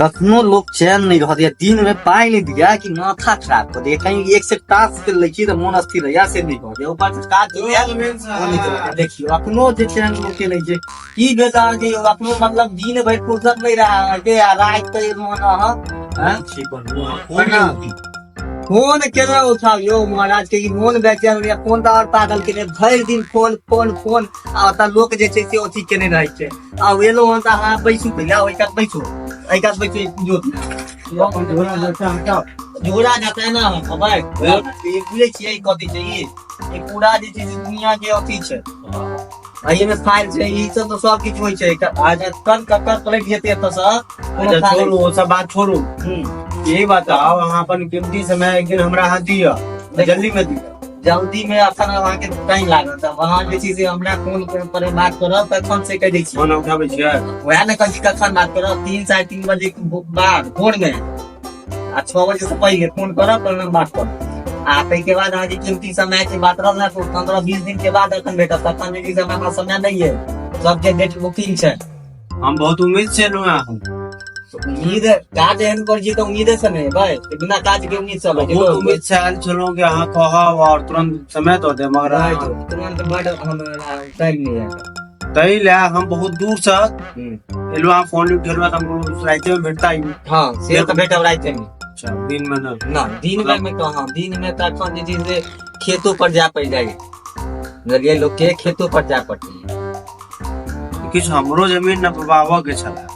कखनो लोग चैन नहीं रहत या दिन में पाई नहीं दिया कि माथा खराब कर दे कहीं एक से टास्क से लेखी तो मन अस्थिर या से नहीं कर दे ऊपर से काज हो गया देखियो अपनो जे चैन लोग के नहीं जे की बेटा के अपनो मतलब दिन भर फुर्सत नहीं रहा के रात के मन हां ठीक फोन केना उठाओ महाराज के मोन बेचैन या फोन तो और पागल के भर दिन फोन फोन फोन आ त लोग जे छै से ओथी केने रहै छै आ एलो हम त हां बैसू पहले ओइ कात बैसू एइ कात बैसू जो जोड़ा जाता है ना भाई ये बुझे छियै कथि छै ई पूरा जे छै दुनिया के अथी छै अही में फाइल छै ई सब तो सब किछ होय छै आज कल ककर पलट जेते त सब छोड़ू वो सब बात छोड़ू यही बताओ वहाँ पर कीमती समय एक दिन हमरा हाथ दिया जल्दी में दिया जल्दी में अखन वहां के टाइम लागत वहां जे छै से हमरा फोन पर बात करब तखन से कह दै छी फोन उठाबै छियै वह ने कहि कखन बात करब 3-3:30 बजे बाद भोर में आ 6 बजे से पहले फोन करब तो बात करब आ तै के बाद अहाँ कीमती समय के बात रहल ना तो 15-20 दिन के बाद अखन भेटत तखन जे समय हमरा समय नहीं है सब के डेट बुकिंग छै हम बहुत उम्मीद से लो उम्मीद काज एहन कर जी तो उम्मीद से नहीं भाई बिना काज के उम्मीद सब है उम्मीद से आयल चलो कि अहाँ कहब और तुरंत समय तो दे मगर तुरंत बड़ हम टाइम नहीं है तई ले हम बहुत दूर से एलो हम फोन उठेलवा हमको राइते में भेटता ही हां से तो बेटा राइते में अच्छा दिन में ना दिन में तो हां दिन में तो अपन जे चीज से खेतों पर जा पड़ जाए लगे लोग के खेतों पर जा पड़ती है किछ हमरो जमीन न प्रभाव के छला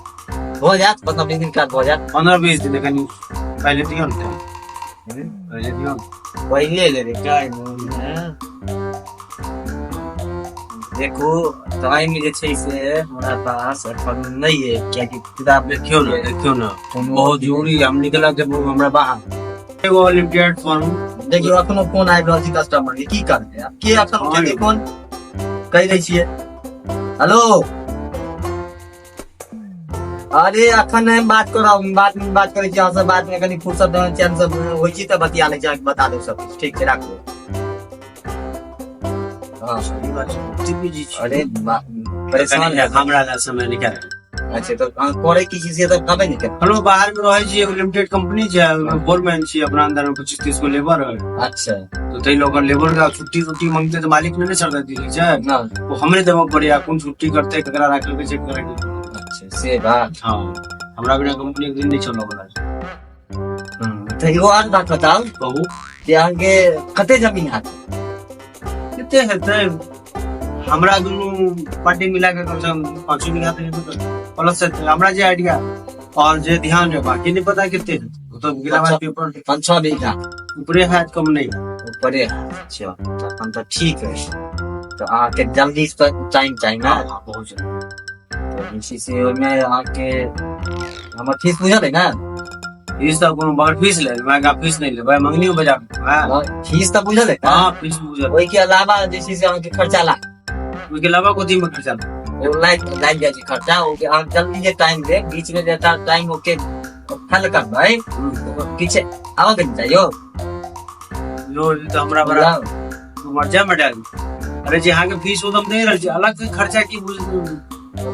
हो जात 15-20 दिन का हो जात 15-20 दिन कनी पहले दियो न पहले दियो पहले ले रे काय देखो टाइम में जे छै से हमरा पास अपन नहीं है क्या कि किताब देखियो ना बहुत जरूरी हम निकला जब हमरा बाहर एगो लिमिटेड फोन देखियो अपनो फोन आइ रहल छै कस्टमर के की करते आप के अपन के फोन कह दै छियै हेलो अरे अखन हम बात करब बात करे छी अहाँ से बात में कनी फुर्सत चैन सब होई छी त बतिया ले छी बता दो सब ठीक छै राखो हां सही बात छै बिजी छी अरे परेशान है हमरा ला समय निकाल अच्छा तो करे की चीज से तो कबे निकल हेलो बाहर में रहै छी एगो लिमिटेड कंपनी छै फोरमैन छी अपना अंदर में 25-30 गो लेबर है अच्छा तो तई लोग लेबर का छुट्टी मांगते तो मालिक ने छोड़ देती छै ना वो हमरे देबो पड़िया कौन छुट्टी करते ककरा राखल के चेक करे अच्छा से बात हां हमरा बिना कंपनी एक दिन नहीं चलने वाला तो एगो और बात बताओ कहू कि आगे कते जमीन है कितने हेतै हमरा दुनु पार्टी मिला के कम से कम 5 बीघा तो प्लस से हमरा जे आइडिया और जे ध्यान है बाकी नहीं पता कितने है तो गिरावा पेपर 5-6 बीघा ऊपरे है कम नहीं ऊपरे है अच्छा तो हम तो ठीक है तो आके जल्दी इस पर टाइम चाहिए ना बहुत जल्दी तो इसी से मैं आके हम फीस पूछा थे ना फीस तो कोनो बड़ फीस ले मैं का फीस नहीं ले भाई मंगनी बजा हां फीस तो पूछा थे हां फीस पूछा ओई के अलावा जैसे से आके खर्चा ला ओई के अलावा कोथी में खर्चा वो लाइक जाए खर्चा हो के आप जल्दी जे टाइम दे बीच में देता टाइम होके फल कर भाई पीछे आवा के चाहिए लो तो हमरा बड़ा मर जा मडल अरे जे हां के फीस उदम दे रहल छी अलग से खर्चा की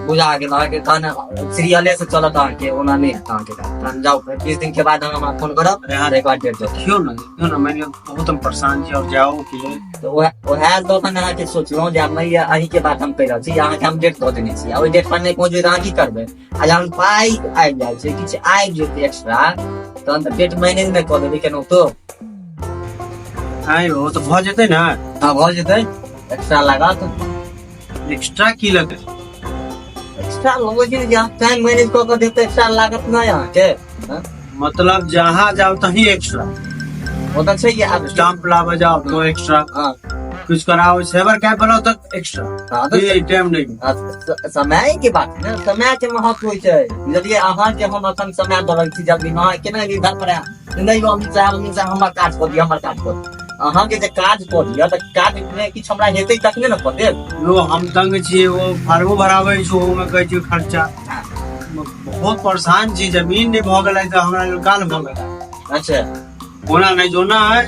बुझा के ना के खाना सीरियले से चलत आ के ओना नहीं कहां के हम जाओ 20 दिन के बाद हम फोन करब अरे हां एक बार डेट दो क्यों ना मैंने बहुत हम परेशान छी और जाओ कि तो वो है तो ना के सोचलो जे मैं अही के बात हम कह रहल छी यहां के हम डेट दो देने छी आ ओइ डेट पर नहीं पहुंचे त की करबे आज हम पाई आइ जाय छै किछ आइ जेते एक्स्ट्रा तो हम डेट मैनेज में कर देबे केनो तो हां वो तो भ जेते ना हां भ जेते एक्स्ट्रा लगा तो एक्स्ट्रा की लगे एक्स्ट्रा लोगों जी जहाँ टाइम मैनेज कर देते एक्स्ट्रा लागत ना यहाँ के मतलब जहाँ जाओ तहीं एक्स्ट्रा वो तो सही है आप स्टाम्प लावा जाओ तो एक्स्ट्रा हाँ कुछ कराओ सेवर कैप बनाओ तक एक्स्ट्रा ये टाइम नहीं समय की बात है ना समय के महत्व होय छै यदि अहाँ के हम अपन समय दरल छी जल्दी हां केना भी घर पर नहीं हम हमर काज कर दिया हमर काज कर अहाँ के जे काज कर दिया त काज में किछ हमरा हेतै तखने न कर देब लो हम तंग छी वो फार्मो भराबै छी ओ में कहै छी खर्चा बहुत परेशान छी जमीन नहीं भ गेलै त हमरा काल भ गेलै अच्छा कोना नहीं जोना है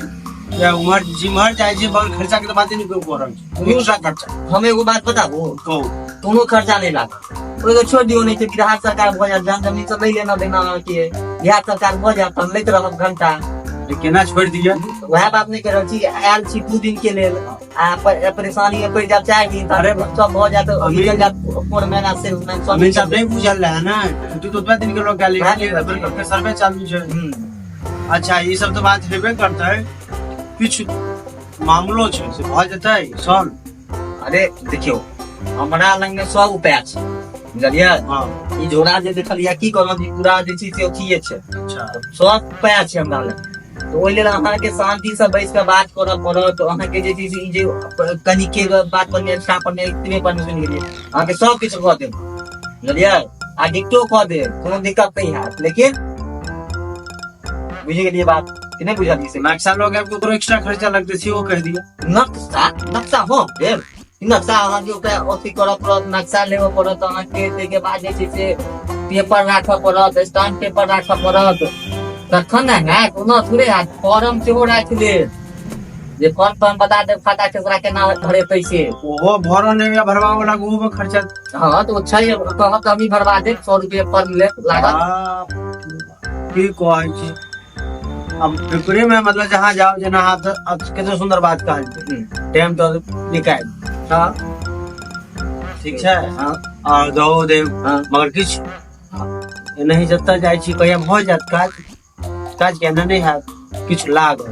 या उमर जिमहर जाय छी बगल खर्चा के बात नहीं कोई कर रहल छी दूसरा खर्चा हम एगो बात बताबो कहू कोनो खर्चा नहीं लागत ओके छोड़ दियो, नहीं तो बिहार सरकार भऽ जायत, जहन जमीन से नहीं लेना देना के बिहार सरकार भऽ जायत हम लैत रहब घंटा। केना छोड़ दिया? वह बात नहीं कर रहल छी, आयल छी 2 दिन के लेल आ परेशानी में पड़ जाब 4 दिन, अरे सब भऽ जायत अभी- कोन महीना से अभी सब नहीं बुझल है ना, तू तो 2 दिन के लोग गाली के सर्वे चालू है। अच्छा ये सब तो बात हेबे करता है, कुछ मामलो छै से भऽ जेतै सॉल्व। अरे देखियो हमरा लग में 100 उपाय छै, बुझलियै? हाँ ई झोरा जे देखलियै की कहलहुँ, पूरा जे छै से अथिये छै, अच्छा 100 उपाय छै हमरा लग। तो ओहि लेल अहाँके शांति से बैस के बात करऽ पड़त। अहाँके जे छै से ई जे कनिके बात पर ने स्टाफ पर ने इतने पर सुनि गेलियै, अहाँके सब किछु कऽ देब, बुझलियै? आ डिक्टो कऽ देब, कोनो दिक्कत नहीं हैत। लेकिन बुझ गेलियै बात कि नहीं बुझलियै? से नक्शा लोग आपको तो एक्स्ट्रा खर्चा लगते सी वो कह दिया। नक्शा हो देब, नक्शा अहाँके ओकरा अथी करऽ पड़त, नक्शा लेबऽ पड़त अहाँके। ताहिके बाद जे छै से पेपर राखऽ पड़त, स्टाम्प पेपर राखऽ पड़त, तखन ने हैत। ओना थोड़े हैत। फॉर्म सेहो राखि लेब, जे फॉर्म पर हम बता देब खाता के ओकरा केना भरेतै से। ओहो भरो नहीं या भरवा वाला वो में खर्चा। हाँ तो छै, कहत हम ही भरवा देब, 100 रुपये पर लागत। की कहै छी, अब पेपरे में मतलब जहाँ जाओ जना हाथ कितना सुंदर बात कहल टाइम तो निकाल। हाँ ठीक छै। हाँ और दो देव हाँ मगर किछ नहीं जतऽ जाइ छी कहिया भऽ जायत काज, काज केना नहीं हैत, किछ लागत